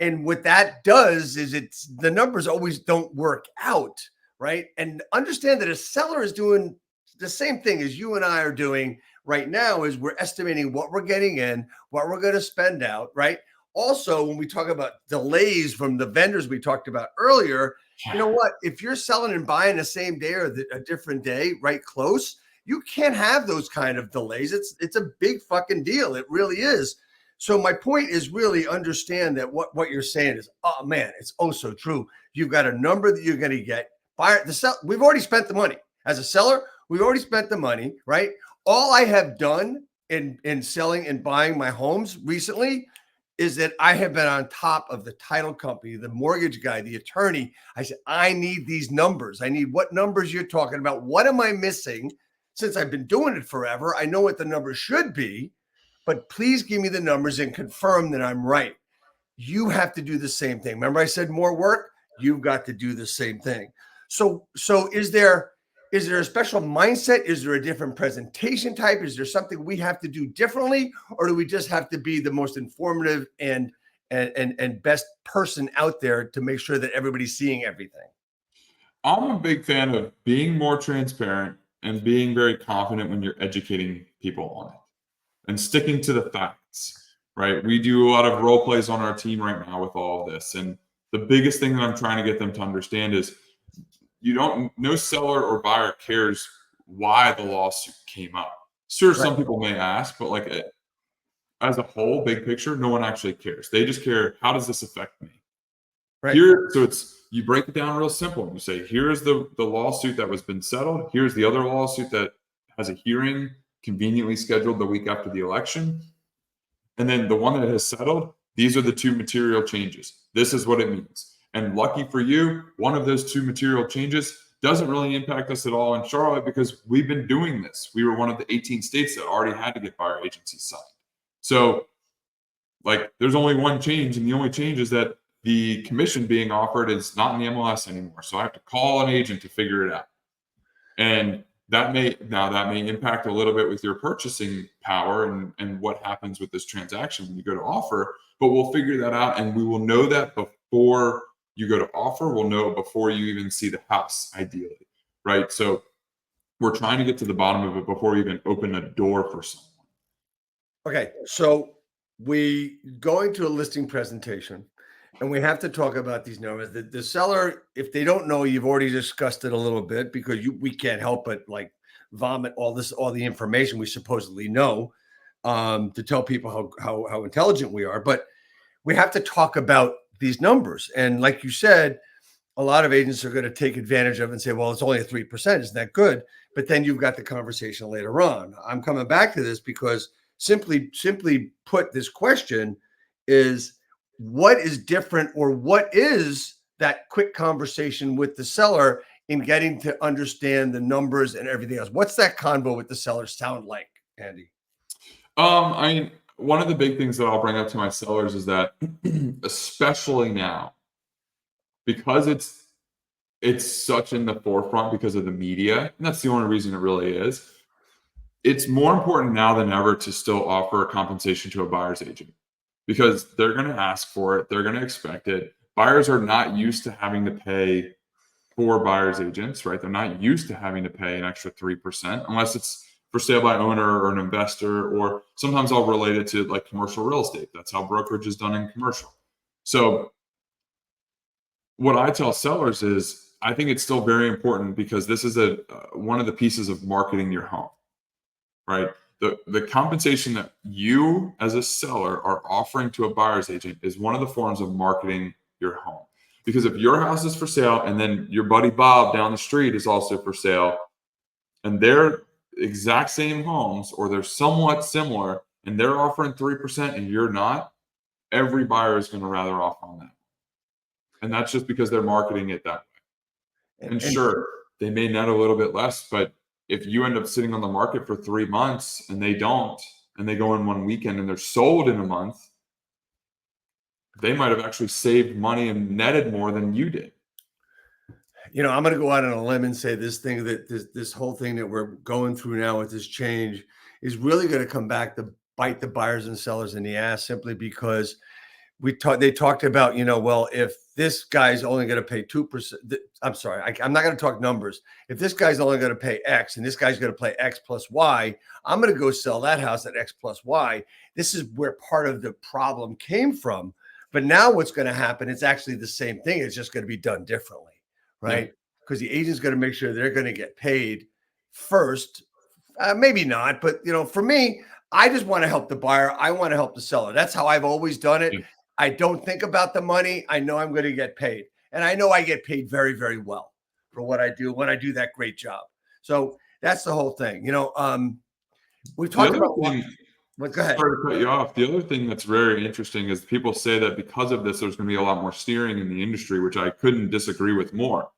And what that does is the numbers always don't work out, right? And understand that a seller is doing the same thing as you and I are doing right now, is we're estimating what we're getting in, what we're going to spend out, right? Also, when we talk about delays from the vendors we talked about earlier, you know what? If you're selling and buying the same day or a different day, right close, you can't have those kind of delays. It's a big fucking deal. It really is. So my point is, really understand that what you're saying is, oh man, it's oh so true. You've got a number that you're going to get. We've already spent the money. As a seller, we've already spent the money, right? All I have done in selling and buying my homes recently is that I have been on top of the title company, the mortgage guy, the attorney. I said, I need these numbers. I need what numbers you're talking about. What am I missing? Since I've been doing it forever, I know what the numbers should be. But please give me the numbers and confirm that I'm right. You have to do the same thing. Remember, I said more work. You've got to do the same thing. So is there a special mindset? Is there a different presentation type? Is there something we have to do differently, or do we just have to be the most informative and best person out there to make sure that everybody's seeing everything? I'm a big fan of being more transparent and being very confident when you're educating people on it, and sticking to the facts, right? We do a lot of role plays on our team right now with all of this. And the biggest thing that I'm trying to get them to understand is, no seller or buyer cares why the lawsuit came up. Sure, some people may ask, but as a whole, big picture, no one actually cares. They just care, how does this affect me? Right. So you break it down real simple. You say, here's the lawsuit that was been settled. Here's the other lawsuit that has a hearing conveniently scheduled the week after the election. And then the one that has settled, these are the two material changes. This is what it means. And lucky for you, one of those two material changes doesn't really impact us at all in Charlotte, because we've been doing this. We were one of the 18 states that already had to get buyer agencies signed. So there's only one change, and the only change is that the commission being offered is not in the MLS anymore. So I have to call an agent to figure it out. And that may impact a little bit with your purchasing power and what happens with this transaction when you go to offer, but we'll figure that out, and we will know that before you go to offer. We'll know it before you even see the house, ideally, right? So we're trying to get to the bottom of it before we even open a door for someone. Okay, so we go into a listing presentation, and we have to talk about these numbers. The seller, if they don't know, you've already discussed it a little bit, because we can't help but vomit all the information we supposedly know to tell people how intelligent we are. But we have to talk about these numbers. And like you said, a lot of agents are going to take advantage of it and say, well, it's only a 3%. Isn't that good? But then you've got the conversation later on. I'm coming back to this because simply put, this question is, what is different, or what is that quick conversation with the seller in getting to understand the numbers and everything else? What's that convo with the seller sound like, Andy? I mean, one of the big things that I'll bring up to my sellers is that, especially now, because it's such in the forefront because of the media, and that's the only reason it really is. It's more important now than ever to still offer a compensation to a buyer's agent, because they're going to ask for it. They're going to expect it. Buyers are not used to having to pay for buyer's agents, right? They're not used to having to pay an extra 3% unless it's for sale by owner or an investor, or sometimes I'll relate it to like commercial real estate. That's how brokerage is done in commercial. So what I tell sellers is, I think it's still very important, because this is one of the pieces of marketing your home, right? The compensation that you as a seller are offering to a buyer's agent is one of the forms of marketing your home. Because if your house is for sale and then your buddy Bob down the street is also for sale, and they're exact same homes, or they're somewhat similar, and they're offering 3% and you're not, every buyer is going to rather off on that. And that's just because they're marketing it that way. And sure, they may net a little bit less, but if you end up sitting on the market for 3 months and they don't, and they go in one weekend and they're sold in a month, they might have actually saved money and netted more than you did. You know, I'm going to go out on a limb and say this whole thing that we're going through now with this change is really going to come back to bite the buyers and sellers in the ass, simply because they talked about, well, if this guy's only going to pay 2%, I'm sorry, I'm not going to talk numbers. If this guy's only going to pay X and this guy's going to pay X plus Y, I'm going to go sell that house at X plus Y. This is where part of the problem came from. But now what's going to happen, it's actually the same thing. It's just going to be done differently, right? Because the agent's going to make sure they're going to get paid first. Maybe not, but for me, I just want to help the buyer. I want to help the seller. That's how I've always done it. Yeah. I don't think about the money. I know I'm going to get paid. And I know I get paid very, very well for what I do when I do that great job. So that's the whole thing. We talked about go ahead. Sorry to cut you off. The other thing that's very interesting is people say that because of this, there's going to be a lot more steering in the industry, which I couldn't disagree with more.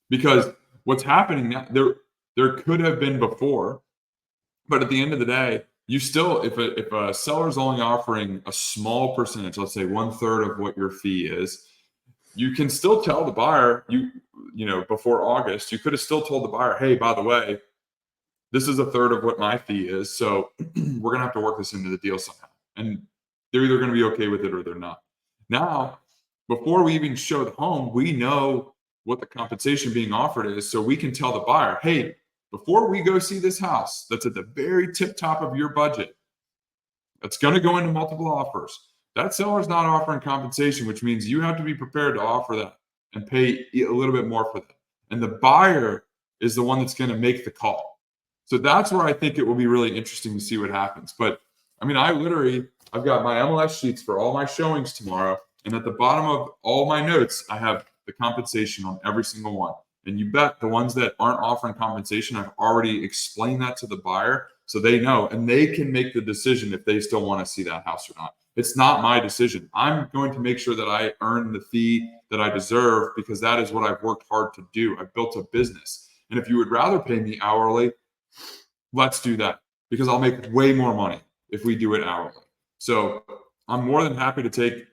Because what's happening now, there could have been before, but at the end of the day, you still, if a seller's only offering a small percentage, let's say 1/3 of what your fee is, you can still tell the buyer, before August, you could have still told the buyer, hey, by the way, this is 1/3 of what my fee is. So we're going to have to work this into the deal somehow. And they're either going to be okay with it or they're not. Now, before we even show the home, we know what the compensation being offered is. So we can tell the buyer, hey, before we go see this house that's at the very tip top of your budget, that's going to go into multiple offers, that seller's not offering compensation, which means you have to be prepared to offer that and pay a little bit more for that. And the buyer is the one that's going to make the call. So that's where I think it will be really interesting to see what happens. But I mean, I've got my MLS sheets for all my showings tomorrow. And at the bottom of all my notes, I have the compensation on every single one. And you bet the ones that aren't offering compensation, I've already explained that to the buyer so they know, and they can make the decision if they still want to see that house or not. It's not my decision. I'm going to make sure that I earn the fee that I deserve, because that is what I've worked hard to do. I've built a business. And if you would rather pay me hourly, let's do that, because I'll make way more money if we do it hourly. So I'm more than happy to take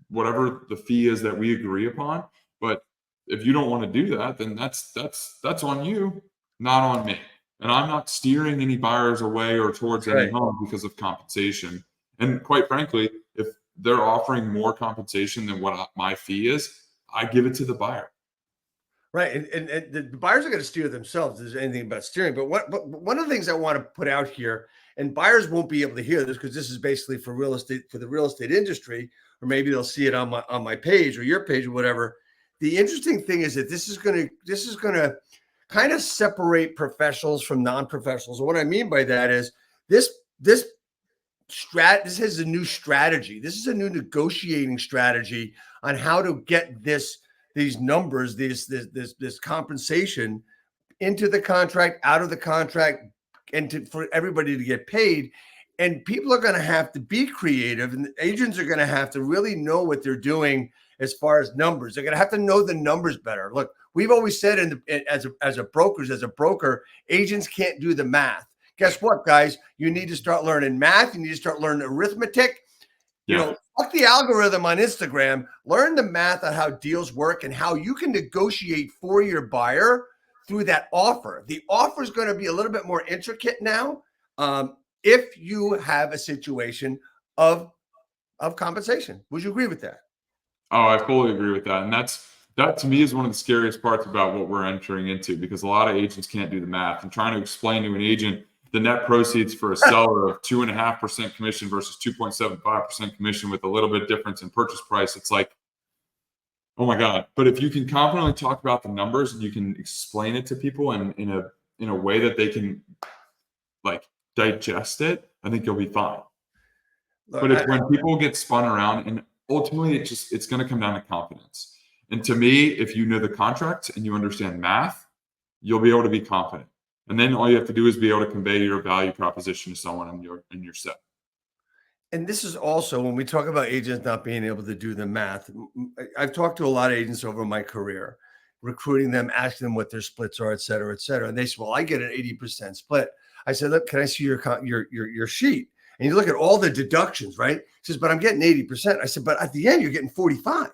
whatever the fee is that we agree upon. But if you don't want to do that, then that's on you, not on me. And I'm not steering any buyers away or towards any home because of compensation. And quite frankly, if they're offering more compensation than what my fee is, I give it to the buyer. Right. And the buyers are going to steer themselves. If there's anything about steering. But one of the things I want to put out here, and buyers won't be able to hear this because this is basically for real estate, for the real estate industry, or maybe they'll see it on my page or your page or whatever. The interesting thing is that this is going to kind of separate professionals from non-professionals. And what I mean by that is this is a new strategy. This is a new negotiating strategy on how to get this these numbers, this compensation into the contract, out of the contract, and for everybody to get paid. And people are going to have to be creative, and agents are going to have to really know what they're doing as far as numbers. They're going to have to know the numbers better. Look, we've always said as a broker, agents can't do the math. Guess what, guys? You need to start learning math. You need to start learning arithmetic. You know, fuck the algorithm on Instagram. Learn the math on how deals work and how you can negotiate for your buyer through that offer. The offer is going to be a little bit more intricate now. If you have a situation of compensation. Would you agree with that? Oh, I fully agree with that. And that to me is one of the scariest parts about what we're entering into, because a lot of agents can't do the math. And trying to explain to an agent the net proceeds for a seller of 2.5% commission versus 2.75% commission with a little bit difference in purchase price, it's like, oh my God. But if you can confidently talk about the numbers and you can explain it to people in a way that they can like digest it, I think you'll be fine. But it's when people get spun around, and ultimately it's going to come down to confidence. And to me, if you know the contract and you understand math, you'll be able to be confident. And then all you have to do is be able to convey your value proposition to someone in your set. And this is also when we talk about agents not being able to do the math. I've talked to a lot of agents over my career, recruiting them, asking them what their splits are, et cetera, et cetera. And they say, well, I get an 80% split. I said, look, can I see your sheet? And you look at all the deductions, right? He says, but I'm getting 80%. I said, but at the end, you're getting 45.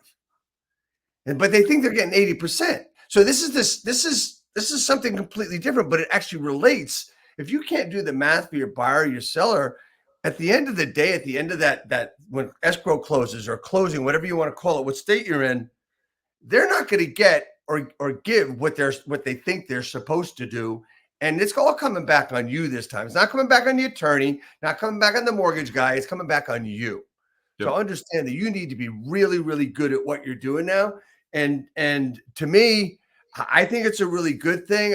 But they think they're getting 80%. So this is something completely different, but it actually relates. If you can't do the math for your buyer, your seller, at the end of the day, at the end of that when escrow closes or closing, whatever you want to call it, what state you're in, they're not going to get or give what they think they're supposed to do. And it's all coming back on you this time. It's not coming back on the attorney, not coming back on the mortgage guy. It's coming back on you. Yep. So understand that you need to be really, really good at what you're doing now. And to me, I think it's a really good thing.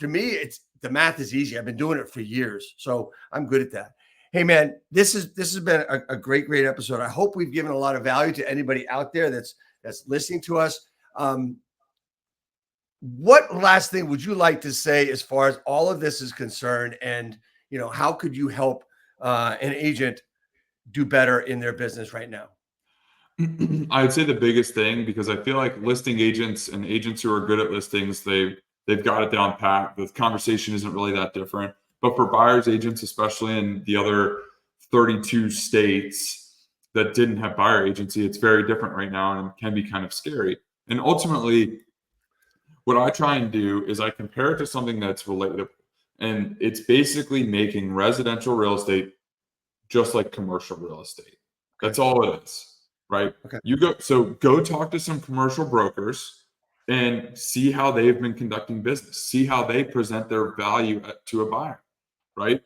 To me, the math is easy. I've been doing it for years, so I'm good at that. Hey man, this has been a great episode. I hope we've given a lot of value to anybody out there that's listening to us. What last thing would you like to say as far as all of this is concerned? And, you know, how could you help an agent do better in their business right now? I'd say the biggest thing, because I feel like listing agents and agents who are good at listings, they've got it down pat. The conversation isn't really that different. But for buyers agents, especially in the other 32 states that didn't have buyer agency, it's very different right now and can be kind of scary. And ultimately, what I try and do is I compare it to something that's relatable. And it's basically making residential real estate just like commercial real estate. That's all it is, right? Okay. Go talk to some commercial brokers and see how they've been conducting business. See how they present their value to a buyer, right?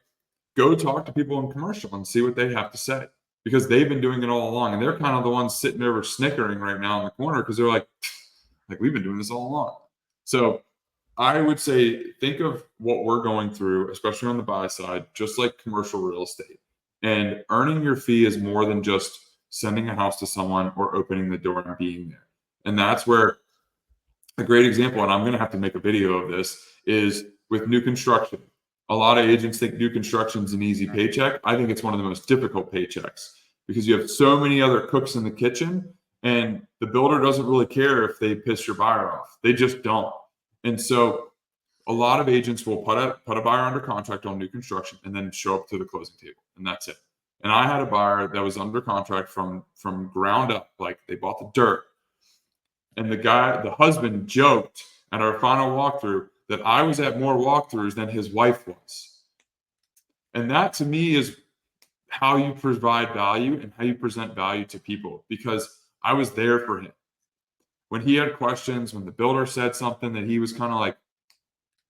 Go talk to people in commercial and see what they have to say, because they've been doing it all along. And they're kind of the ones sitting over snickering right now in the corner, because they're like, we've been doing this all along. So I would say, think of what we're going through, especially on the buy side, just like commercial real estate. And earning your fee is more than just sending a house to someone or opening the door and being there. And that's where a great example, and I'm going to have to make a video of this, is with new construction. A lot of agents think new construction is an easy paycheck. I think it's one of the most difficult paychecks, because you have so many other cooks in the kitchen, and the builder doesn't really care if they piss your buyer off. They just don't. And so a lot of agents will put a buyer under contract on new construction and then show up to the closing table, and that's it. And I had a buyer that was under contract from ground up, like they bought the dirt. And the husband joked at our final walkthrough that I was at more walkthroughs than his wife was. And that to me is how you provide value and how you present value to people, because I was there for him. When he had questions, when the builder said something that he was kind of like,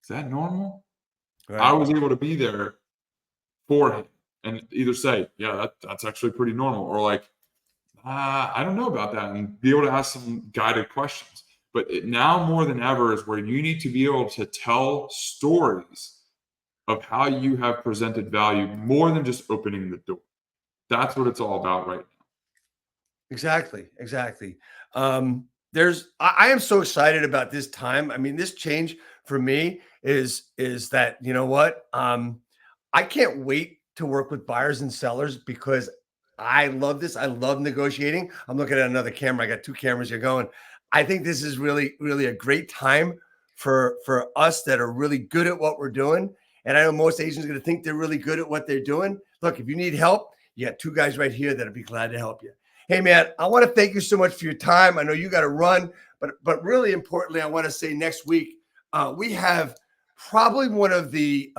is that normal? Right. I was able to be there for him and either say, yeah, that's actually pretty normal, or like, I don't know about that, and be able to ask some guided questions. But now more than ever is where you need to be able to tell stories of how you have presented value more than just opening the door. That's what it's all about right now. Exactly. I am so excited about this time. I mean, this change for me is that, you know what? I can't wait to work with buyers and sellers because I love this. I love negotiating. I'm looking at another camera. I got two cameras here going. I think this is really, really a great time for us that are really good at what we're doing. And I know most agents are going to think they're really good at what they're doing. Look, if you need help, you got two guys right here that'll be glad to help you. Hey, man, I want to thank you so much for your time. I know you got to run, but really importantly, I want to say next week, we have probably one of the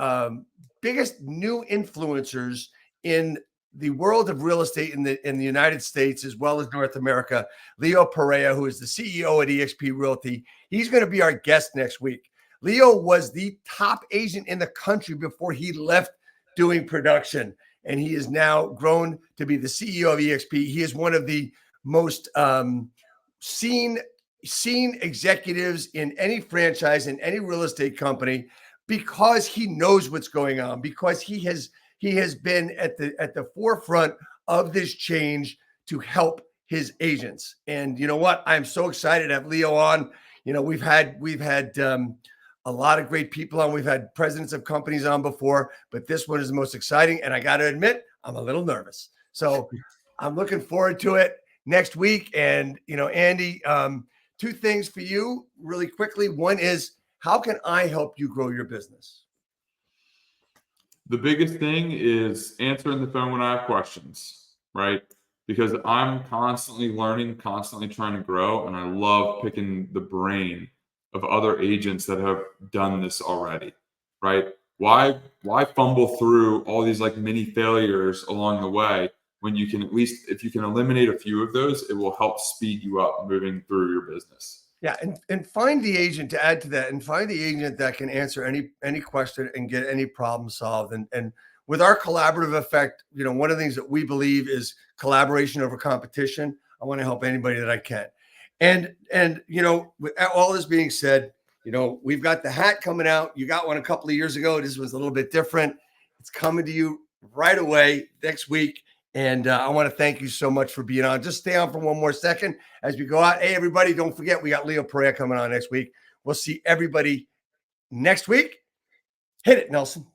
biggest new influencers in the world of real estate in the United States, as well as North America, Leo Perea, who is the CEO at eXp Realty. He's going to be our guest next week. Leo was the top agent in the country before he left doing production, and he is now grown to be the CEO of eXp. He is one of the most seen executives in any franchise, in any real estate company, because he knows what's going on, because he has been at the forefront of this change to help his agents. And you know what? I'm so excited to have Leo on. You know, we've had a lot of great people on. We've had presidents of companies on before, but this one is the most exciting. And I got to admit, I'm a little nervous. So I'm looking forward to it next week. And, you know, Andy, two things for you really quickly. One is, how can I help you grow your business? The biggest thing is answering the phone when I have questions, right? Because I'm constantly learning, constantly trying to grow, and I love picking the brain of other agents that have done this already, right? Why fumble through all these like mini failures along the way when you can, at least if you can eliminate a few of those, it will help speed you up moving through your business. Yeah, and find the agent, to add to that, and find the agent that can answer any question and get any problem solved. And with our collaborative effect, you know, one of the things that we believe is collaboration over competition. I want to help anybody that I can. And you know, with all this being said, you know, we've got the hat coming out. You got one a couple of years ago. This was a little bit different. It's coming to you right away next week. And I want to thank you so much for being on. Just stay on for one more second as we go out. Hey, everybody, don't forget, we got Leo Perea coming on next week. We'll see everybody next week. Hit it, Nelson.